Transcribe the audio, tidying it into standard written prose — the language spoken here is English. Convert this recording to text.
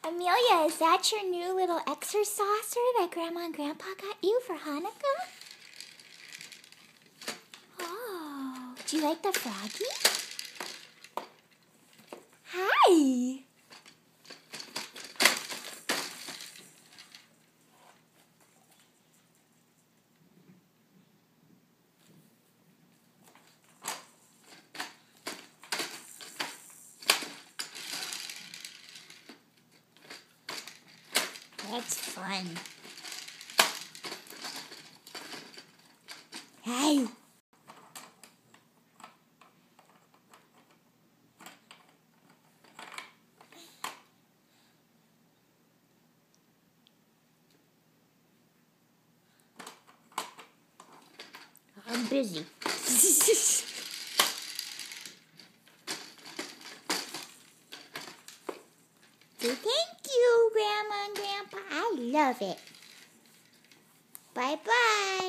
Amelia, is that your new little exerciser that Grandma and Grandpa got you for Hanukkah? Oh, do you like the froggy? Hi! That's fun. Hey! I'm busy. Thank you, Grandma and Grandpa. I love it. Bye-bye.